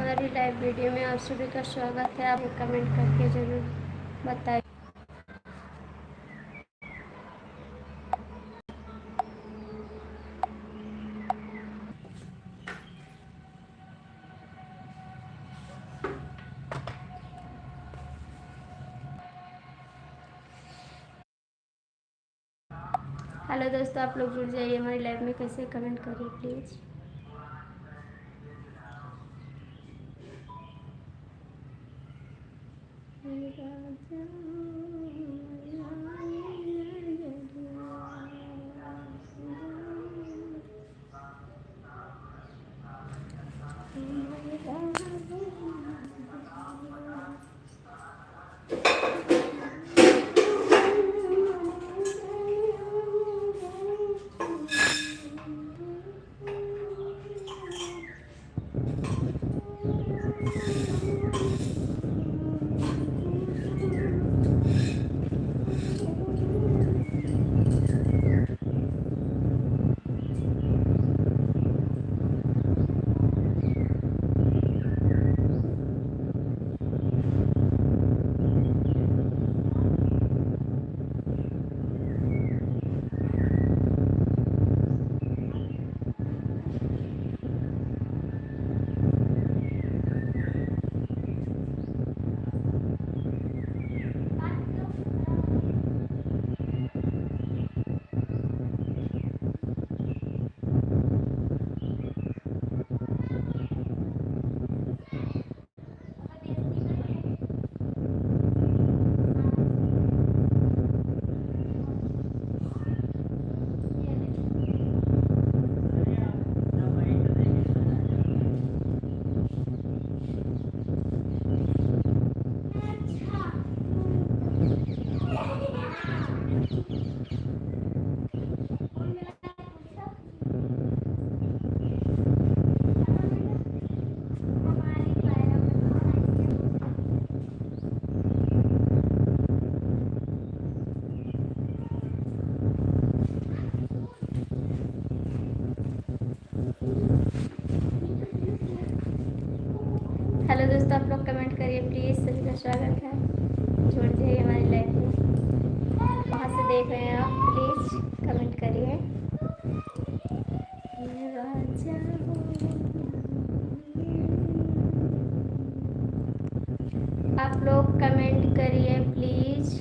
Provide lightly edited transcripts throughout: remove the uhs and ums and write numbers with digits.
हमारी live video में आप सभी का स्वागत है। आप कमेंट करके ज़रूर बताइए। हेलो दोस्तों, आप लोग जुड़ जाइए हमारी लाइव में। कैसे कमेंट करिए प्लीज़। हेलो दोस्तों, आप लोग कमेंट करिए प्लीज़। सभी का स्वागत है। जुड़ जाइए हमारी लाइव में। कहाँ से देख रहे हैं आप, प्लीज़ कमेंट करिए। आप लोग कमेंट करिए प्लीज़।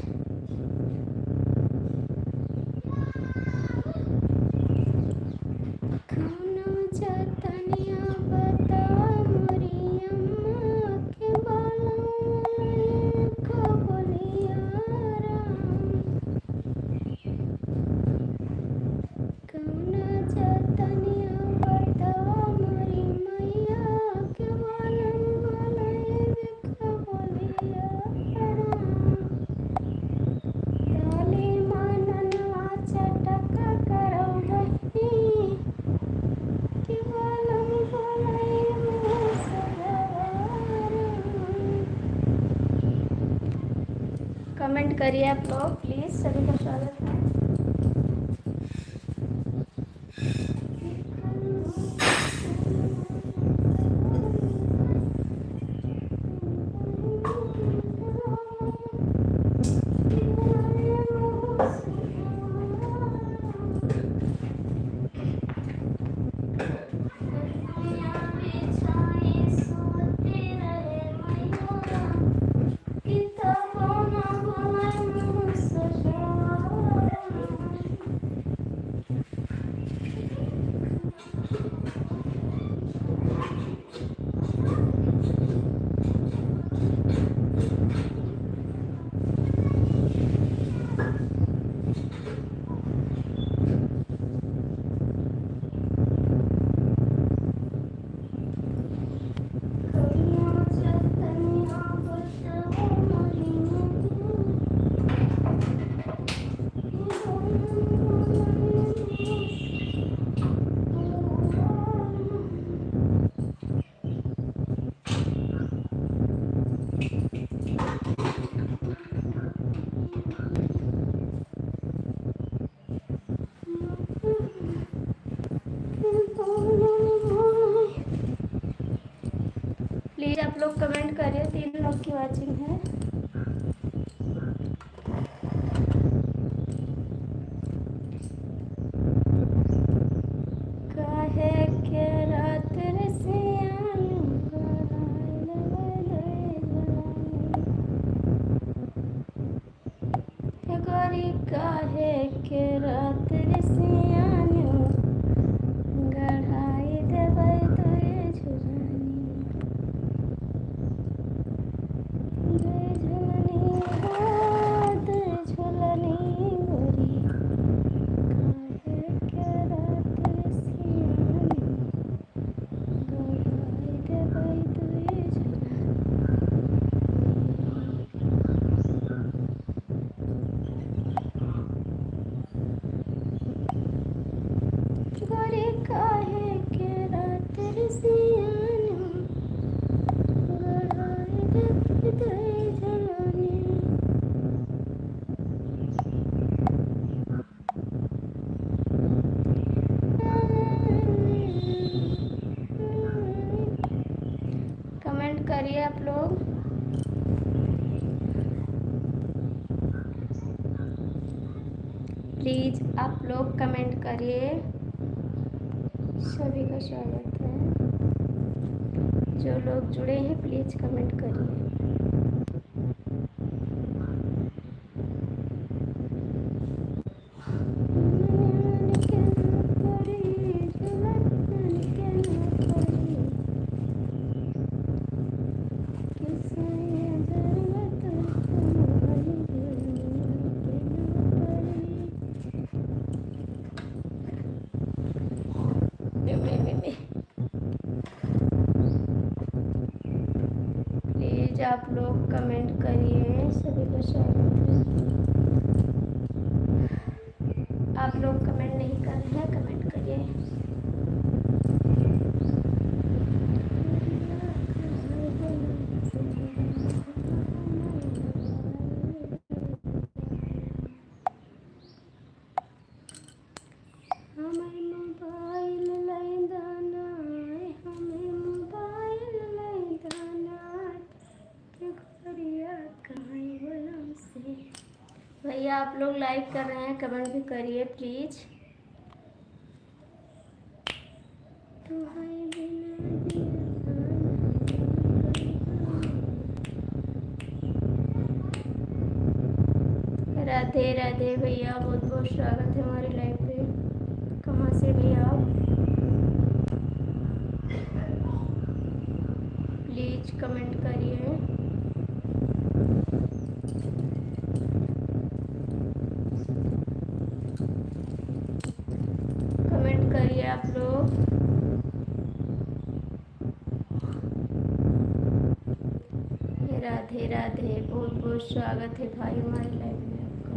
कमेंट करिए आप लोग प्लीज़। सभी का स्वागत है। प्लीज़ आप लोग कमेंट करिए, 3 लोग की वॉचिंग है। काहे के रात रे सियानु गोरी, काहे के रात रे सियानु गढ़ाई देबै तोरे झुरानी, दे झुलनी हो दे झुलनी गोरी, काहे के रात रे सियानु गढ़ाई देबै तोरे गोरी, काहे के रात रे सियानु गढ़ाई देबै तोरे झुलनी। कमेंट करिए आप लोग। प्लीज़ आप लोग कमेंट करिए। सभी का स्वागत है। जो लोग जुड़े हैं प्लीज़ कमेंट करिए। प्लीज आप लोग कमेंट करिए। सभी का स्वागत है। आप लोग कमेंट नहीं कर रहे हैं, कमेंट करिए। भैया आप लोग लाइक कर रहे हैं, कमेंट भी करिए प्लीज। राधे राधे भैया, बहुत बहुत स्वागत है हमारी लाइव पे। कहाँ से भैया आप? प्लीज कमेंट करिए। कमेंट करिए आप लोग। राधे राधे, बहुत बहुत स्वागत है भाई हमारे लाइव में आपका।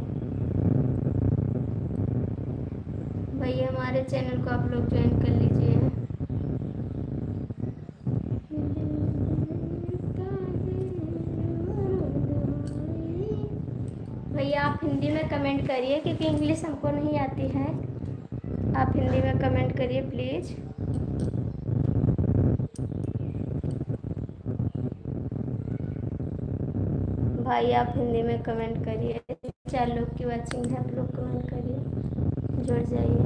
भैया हमारे चैनल को आप लोग ज्वाइन कर लीजिए। भैया आप हिंदी में कमेंट करिए क्योंकि इंग्लिश हमको नहीं आती है। आप हिंदी में कमेंट करिए प्लीज़। भाई आप हिंदी में कमेंट करिए। 4 लोग की वॉचिंग है, आप लोग कमेंट करिए, जुड़ जाइए।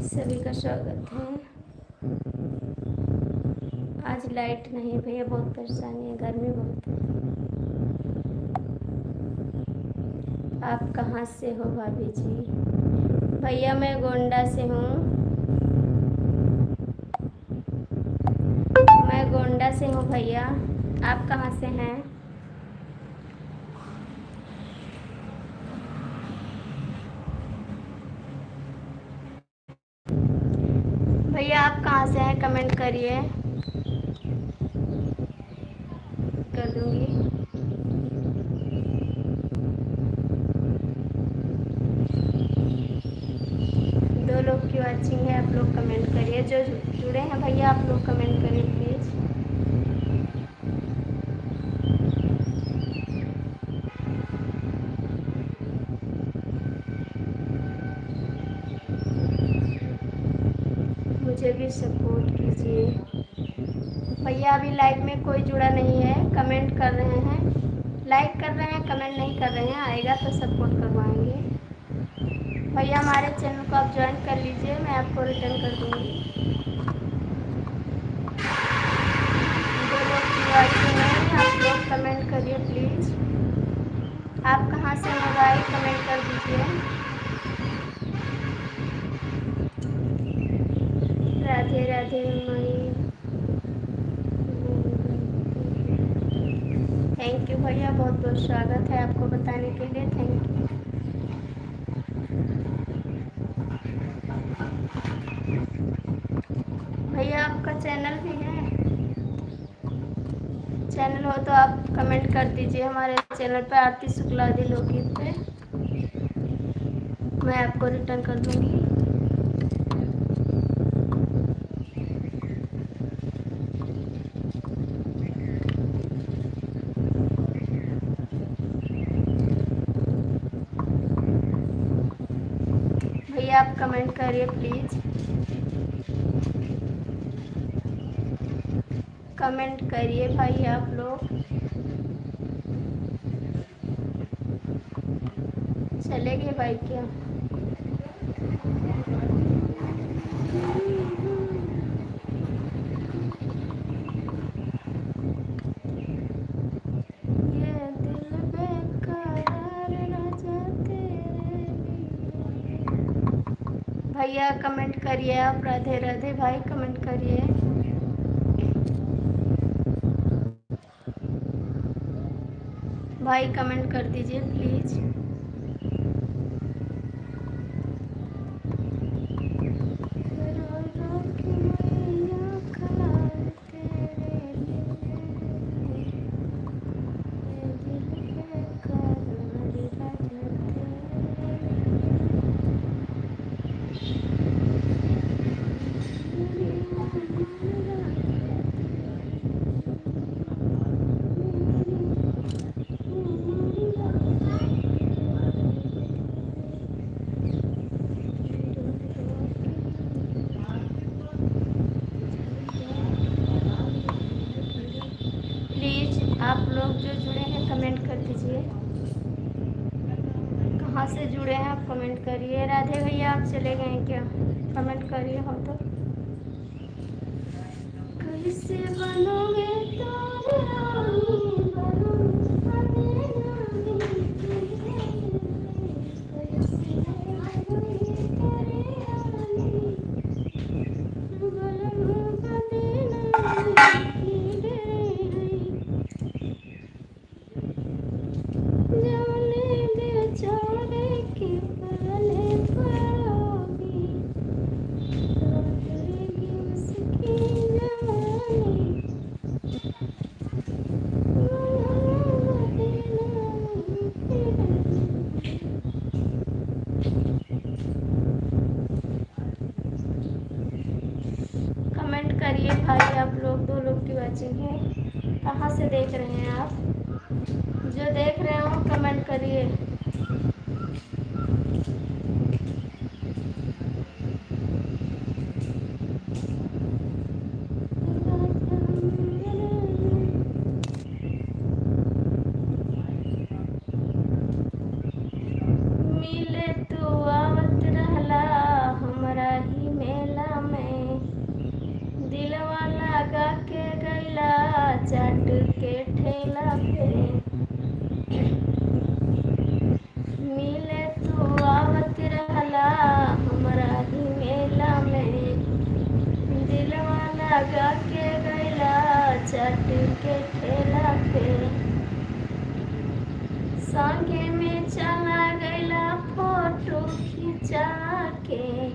सभी का स्वागत है। आज लाइट नहीं भैया, बहुत परेशानी है, गर्मी बहुत है। आप कहाँ से हो भाभी जी? भैया मैं गोंडा से हूँ। मैं गोंडा से हूँ भैया, आप कहाँ से हैं? भैया आप कहाँ से हैं, कमेंट करिए, कर दूँगी। दो लोग की वॉचिंग है, आप लोग कमेंट करिए। जो जुड़े हैं भैया आप लोग कमेंट करिए प्लीज़। मुझे भी सपोर्ट कीजिए। भैया अभी लाइव में कोई जुड़ा नहीं है, कमेंट कर रहे हैं, लाइक कर रहे हैं, कमेंट नहीं कर रहे हैं। आएगा तो सपोर्ट करवाएंगे। भैया हमारे चैनल को आप ज्वाइन कर लीजिए, मैं आपको रिटर्न कर दूँगी। जो लोग वाचिंग हैं आप लोग कमेंट करिए प्लीज़। आप कहाँ से हैं भाई, कमेंट कर दीजिए। राधे राधे मई, थैंक यू भैया, बहुत बहुत स्वागत है आपको बताने के लिए, थैंक यू। भैया आपका चैनल भी है, चैनल हो तो आप कमेंट कर दीजिए। हमारे चैनल पे आरती शुक्लादि लोकगीत पे मैं आपको रिटर्न कर दूंगी। भैया आप कमेंट करिए प्लीज़, कमेंट करिए भाई आप लोग। चले गए भाई क्या? ये दिल बेकरार राजा तेरे लिए। भैया कमेंट करिए आप, राधे राधे भाई कमेंट करिए। भाई कमेंट कर दीजिए प्लीज़। आप लोग जो जुड़े हैं कमेंट कर दीजिए, कहाँ से जुड़े हैं आप कमेंट करिए। राधे भैया आप चले गए हैं क्या? कमेंट करिए हो तो। कैसे बनोगे करिए भाई आप लोग। 2 लोग की वाचिंग है, कहाँ से देख रहे हैं आप? जो देख रहे हो कमेंट करिए। मिले तू आवत रहला हमरा ही मेला में, दिलवा लगा के गैला चाट के ठेला पे। मिले तू आवत रहला हमरा ही मेला में, दिलवा लगा के गैला चाट के ठेला पे। संगे में चला गैला फोटो खिंचा के,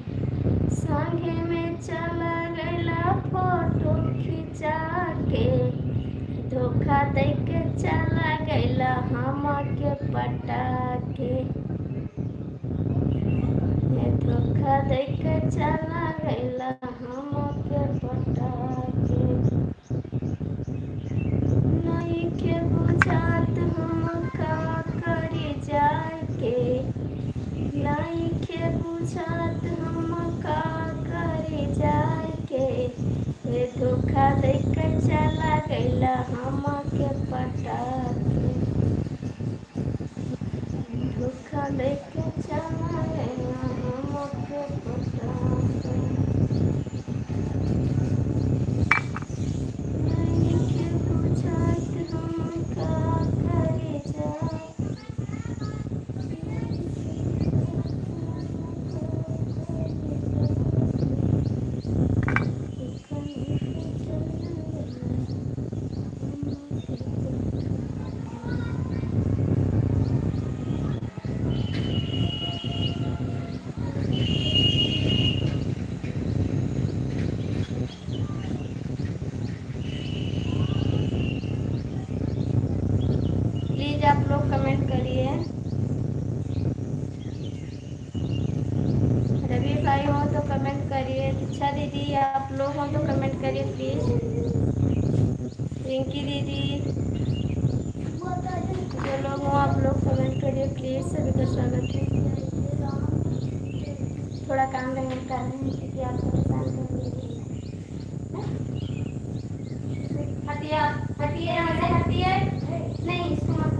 संगे में चला गैला फोटो खिंचा के, धोखा दे के चला गैला हम के पटा के। धोखा दे के चला गैला हम के पटा के। नहीं के बुझात हम का करी जाए के, नहीं के बुझात हम का करी जाए के। धोखा दे के चला गईला हमके पटा के, धोखा देके चला गईला हमके पटा के। नहीं के बुझात हम का करे जा, प्लीज आप लोग कमेंट करिए। रवि भाई हो तो कमेंट करिए, दीक्षा दीदी आप लोग हो तो कमेंट करिए प्लीज। रिंकी दीदी, जो लोग हो आप लोग कमेंट करिए प्लीज। सभी का स्वागत है। थोड़ा काम रहने कर रहे हैं क्योंकि आप परेशान कर दीजिए। हटिया हटिए हमारे हटिए, नहीं इसको मत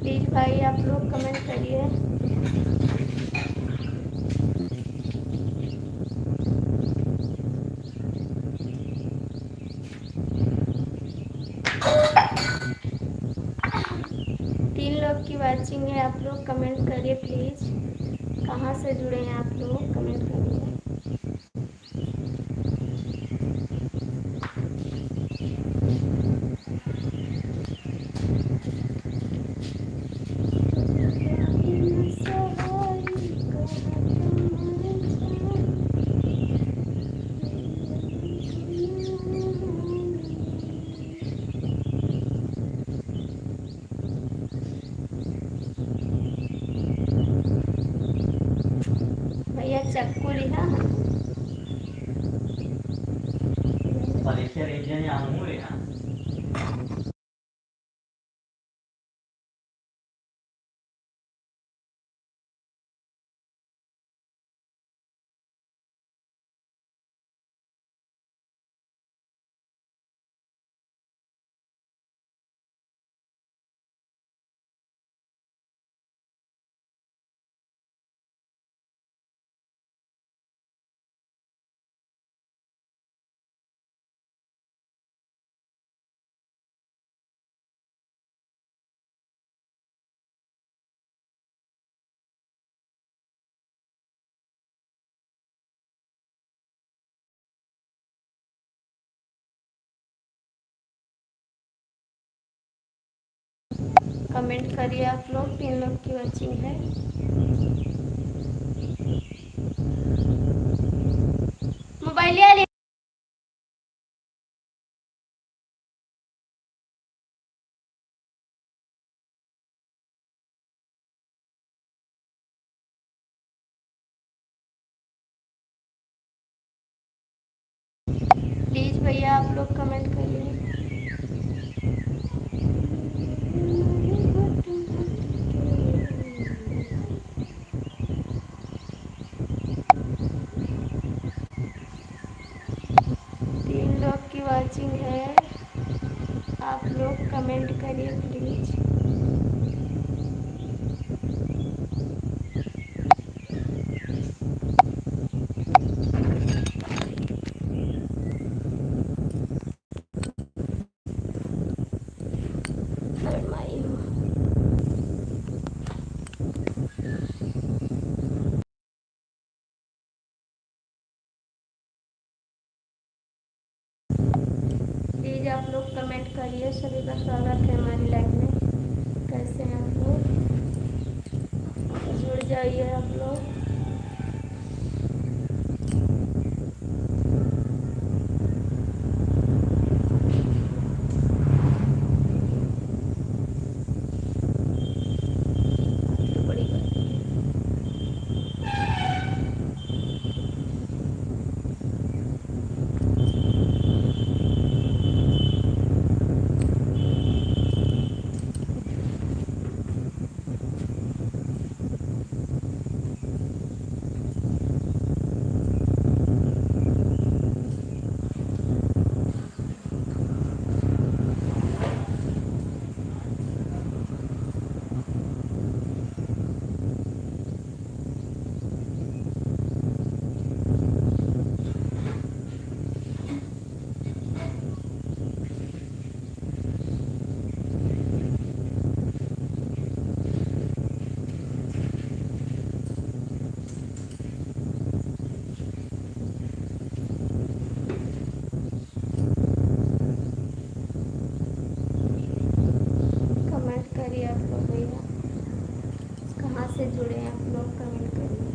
प्लीज भाई आप लोग कमेंट करिए। तीन लोग की वाचिंग है, आप लोग कमेंट करिए प्लीज। कहाँ से जुड़े हैं आप लोग, कमेंट करिए। भैया चक्कू लिहा Parecchia regione a Murena. Comment करिए आप लोग। तीन लोग की वाचिंग है। मोबाइल ले प्लीज भैया आप लोग कमेंट करिए। तीन लोग की वाचिंग है, आप लोग कमेंट करिए प्लीज। प्लीज आप लोग कमेंट करिए। सभी का स्वागत है हमारी लाइफ में। कैसे हैं आप लोग, जुड़ जाइए आप लोग। जुड़े हैं आप लोग, कमेंट करिए।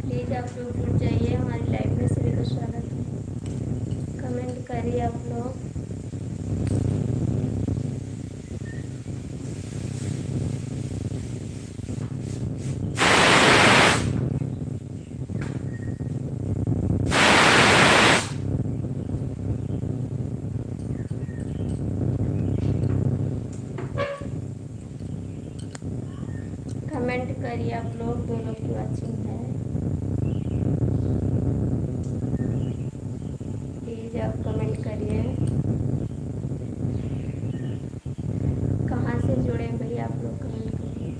प्लीज़ आप लोग जुड़ जाइए, हमारी लाइव में सभी का स्वागत है। कमेंट करिए आप लोग। कमेंट करिए आप लोग, 2 लोग की वाचिंग है। प्लीज़ आप कमेंट करिए। कहाँ से जुड़े भैया आप लोग, कमेंट करिए।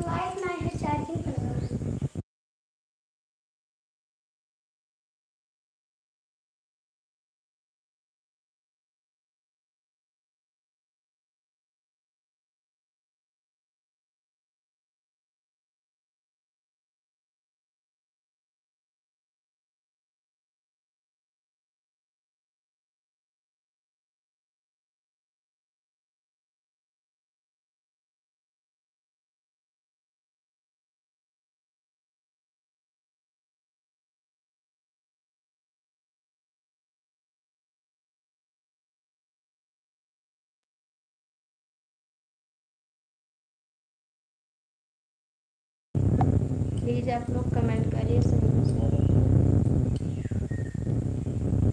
लाइट नहीं है, चार्जिंग पर लगा है। प्लीज़ आप लोग कमेंट करिए, सभी को स्वागत है।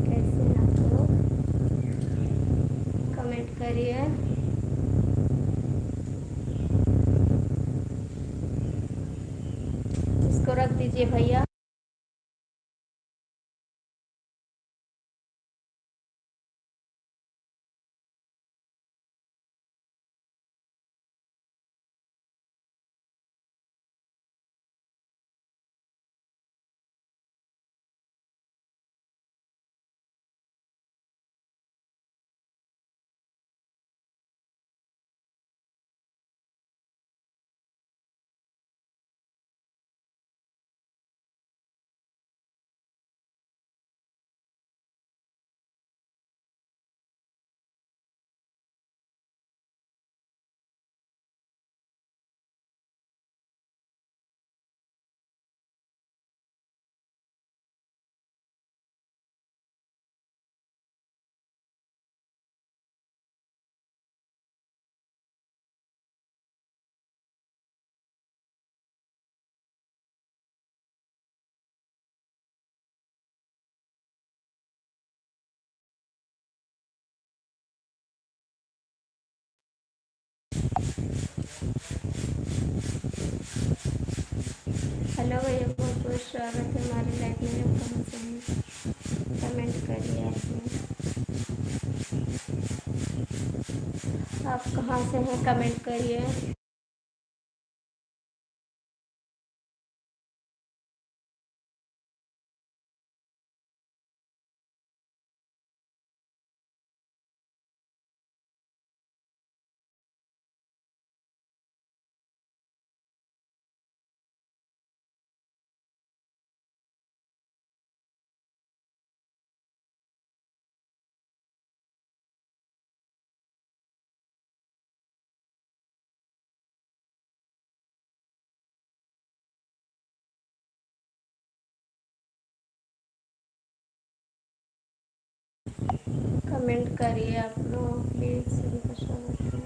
कैसे हैं आप लोग, कमेंट करिए। इसको रख दीजिए भैया। हेलो भैया, बहुत बहुत स्वागत है हमारी लाइफ में। आप कहाँ से हैं, कमेंट करिए आप कहाँ से हैं, कमेंट करिए। कमेंट करिए आप लोग प्लीज़। सभी का स्वागत है।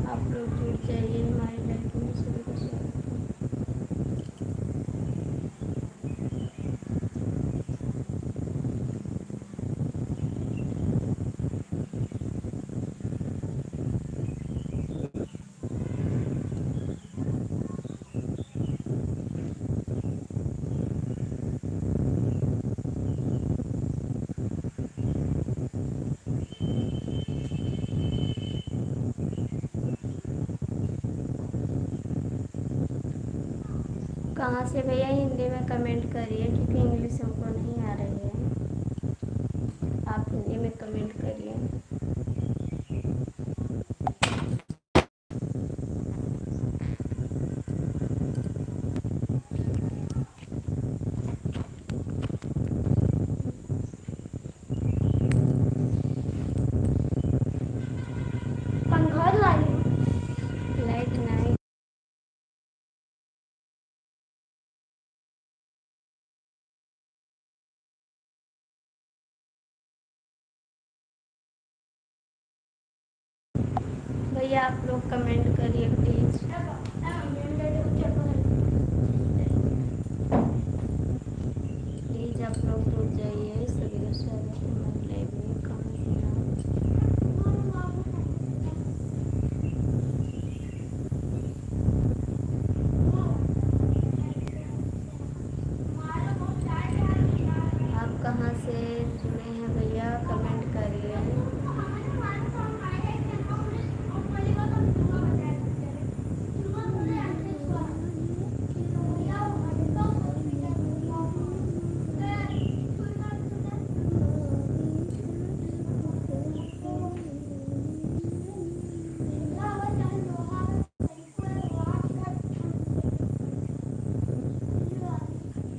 आप लोग जुड़ जाइए हमारे लाइफ में। सभी का स्वागत है। कहाँ से भैया हिंदी में कमेंट करिए, क्योंकि इंग्लिश हमको नहीं आ रही है। आप हिंदी में कमेंट करिए। पंखा लाइट नहीं। भैया आप लोग कमेंट करिए प्लीज़। प्लीज़ आप लोग जुड़ जाइए। सभी का स्वागत है हमारे लाइव में। कहाँ से आप कहाँ से जुड़े हैं भैया, कमेंट करिए।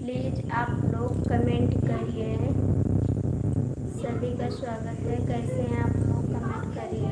प्लीज़ आप लोग कमेंट करिए। सभी का स्वागत है। कैसे हैं आप लोग, कमेंट करिए।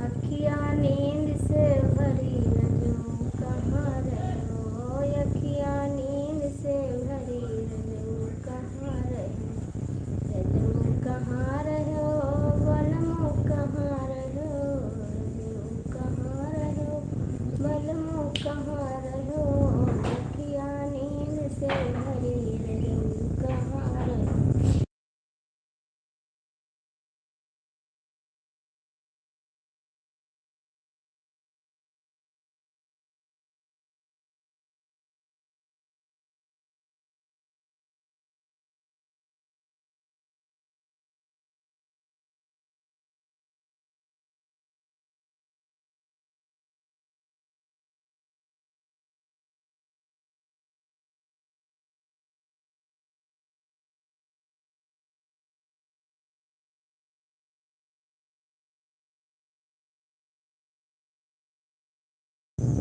अखियाँ नींद से भरी रजो कहाँ रहो, अखियाँ नींद से भरी रजो कहाँ रहो, रजो कहाँ रहो, बलमो कहाँ रहो, रजो कहाँ रहो, बलमो कहाँ रहो, अखियाँ नींद से भरी रजो कहाँ रहो।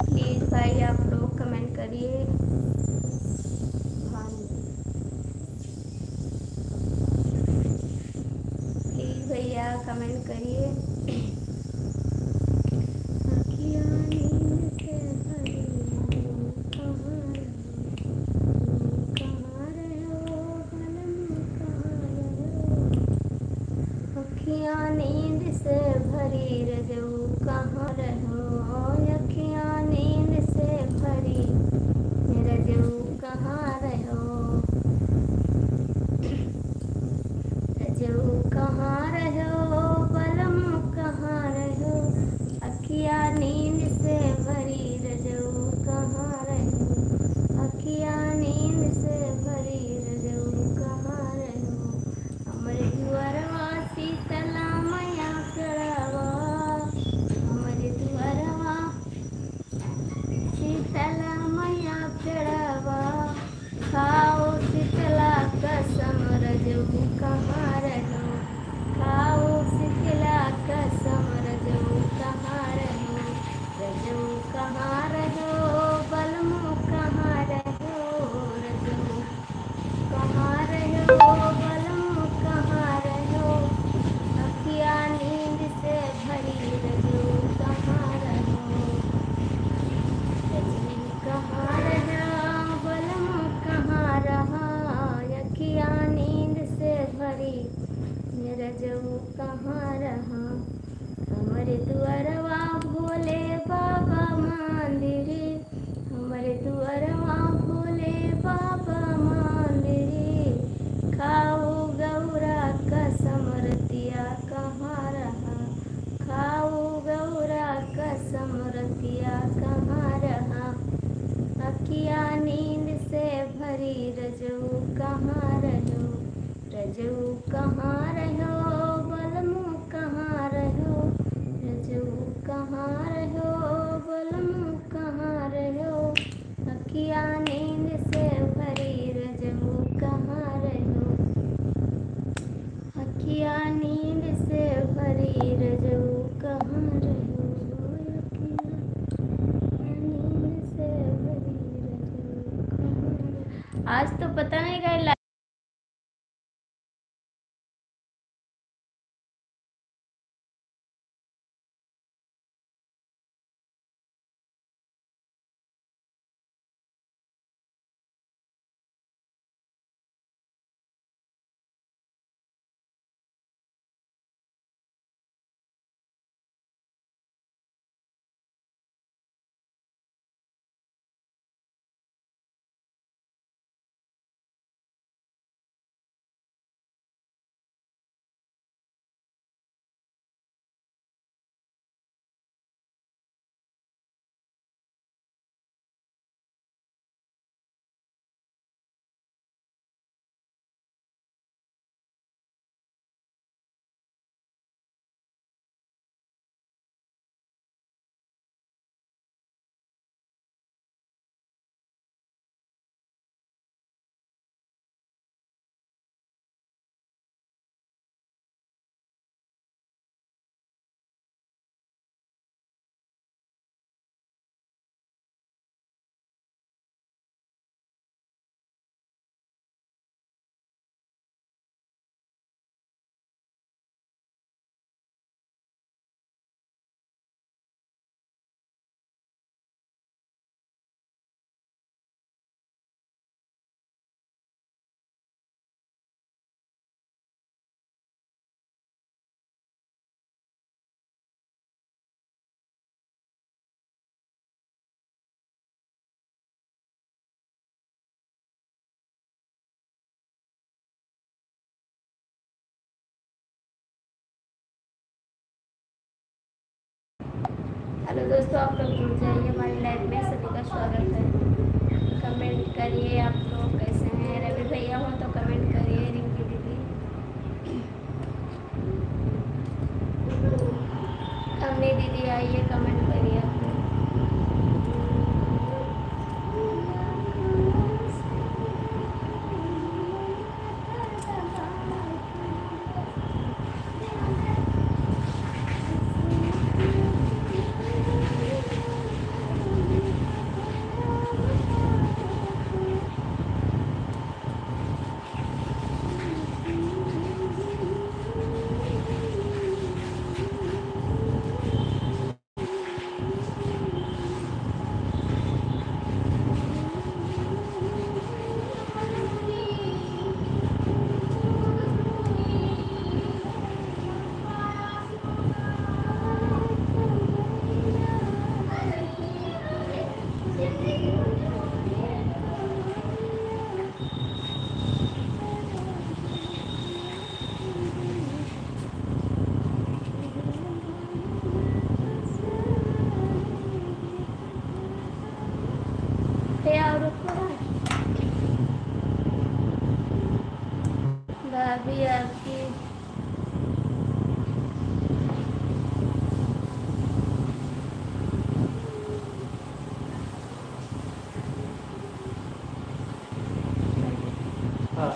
प्लीज़ भाई आप लोग कमेंट करिए। प्लीज़ भैया कमेंट करिए। अखियाँ नींद से भरी कहाँ रहो, बलम कहाँ रहो, अखियाँ नींद से भरी रजो कहाँ रहो, अखियाँ नींद से भरी रजो कहाँ रहो, कहाँ रहो बलम कहाँ रहो, अखिया नींद से भरी रजो कहाँ रहो, अखिया नींद से भरी रजो कहाँ रहो। हमरे दुअरवा शीतला मैया चढ़ावा, हमरे दुअरवा शीतला मैया चढ़ावा, खाओ शीतला कसम रजो कहाँ रहो, खाओ शीतला कसम रजो कहाँ रहो, रजो कहाँ रहो बलमो कहाँ रहो, रजो कहाँ रहो बलमो कहाँ रहो, अखिया नींद से भरी रजो कहाँ रहो, रजो कहाँ रहो बलमो कहाँ रहा, अखिया नींद से भरी रजो कहाँ रहा। हमरे दुअरवा भोले बाबा मंदिरे, हमरे दुअरवा भोले बाबा मंदिरे, खाओ गौरा कसम रतिया कहाँ रहा, खाओ गौरा कसम रतिया कहाँ रहा, अखिया नींद से भरी रजो कहाँ रहो, रजो कहाँ रहो बलमो कहाँ रहो, रजो कहाँ रहो बलमो कहाँ रहो, अखिया नींद से भरी रजो कहाँ रहो, अखिया नींद से भरी रजो कहाँ रहो, अखिया नींद से भरी रजो कहाँ रहो। आज तो पता नहीं कहीं हेलो दोस्तों, आप लोग जुड़ जाइए हमारी लाइव में, सभी का स्वागत है। कमेंट करिए आप लोग कैसे हैं, रवि भैया हो तो कमेंट करिए, रिंकी दीदी, अम्मी दीदी आइए कमेंट करिए आप लोग। और थोड़ा भाभी आपकी हाँ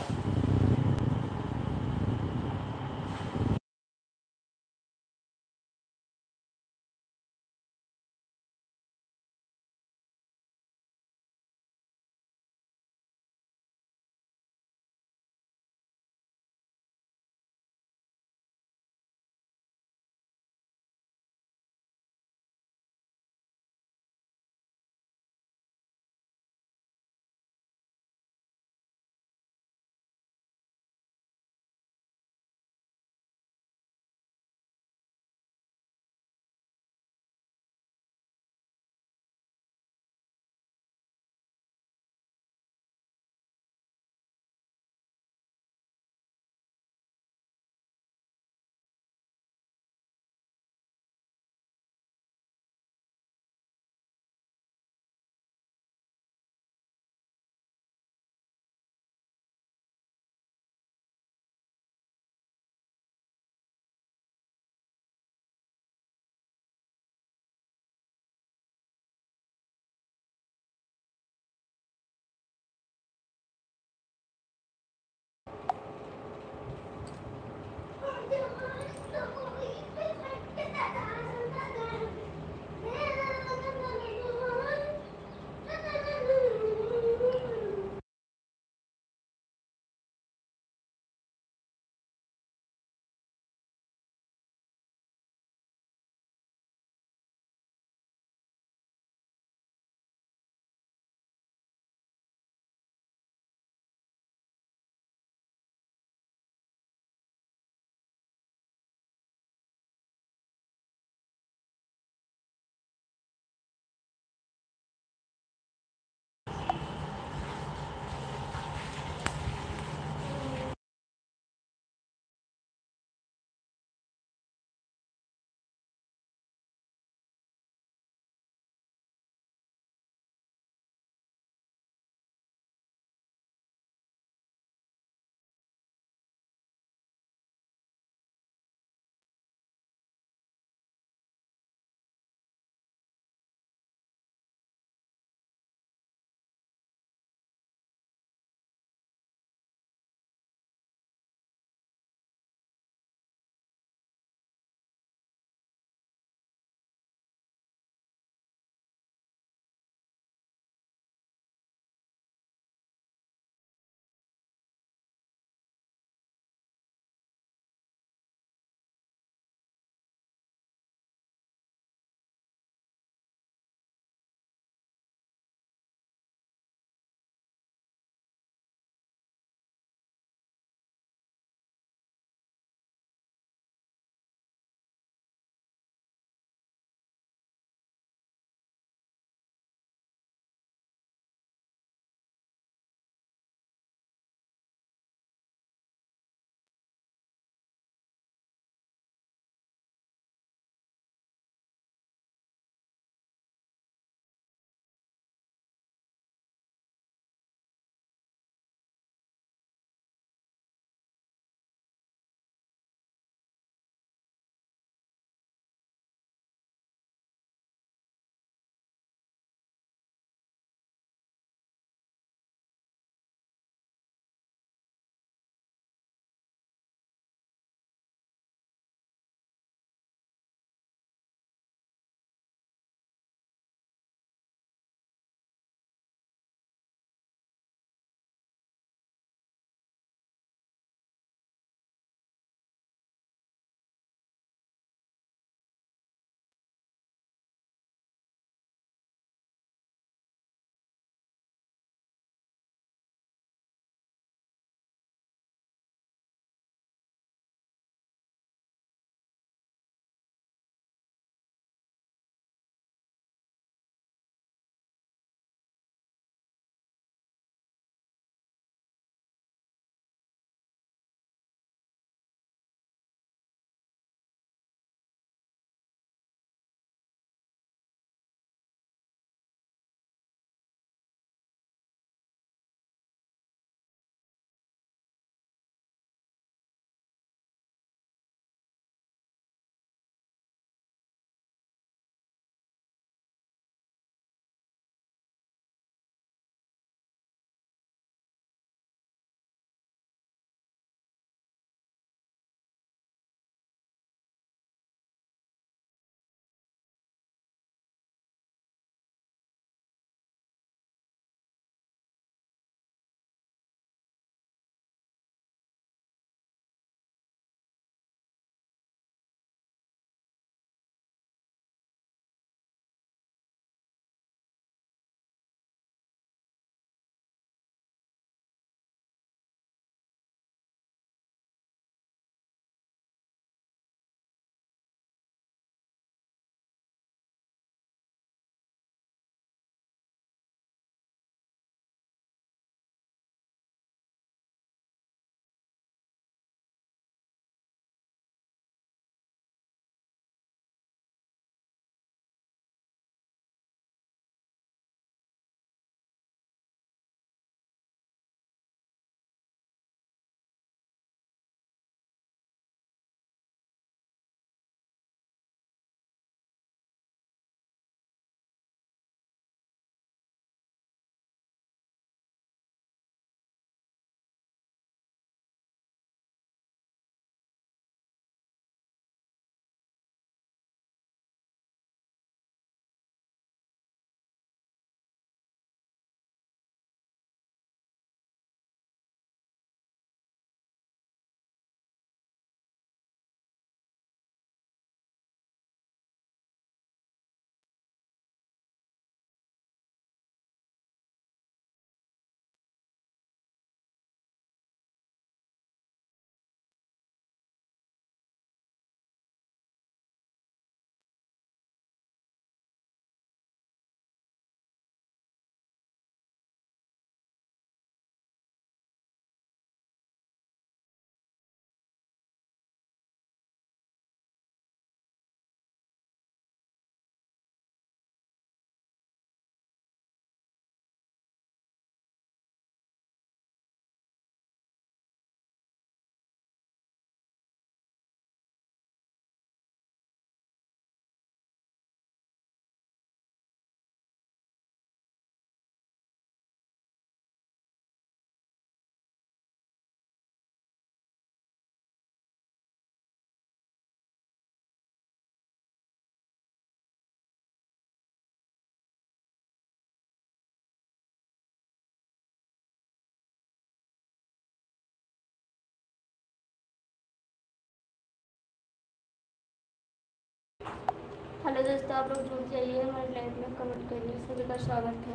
हेलो दोस्तों, आप लोग जुड़ जाइए हमारे लाइव में, कमेंट करिए, सभी का स्वागत है।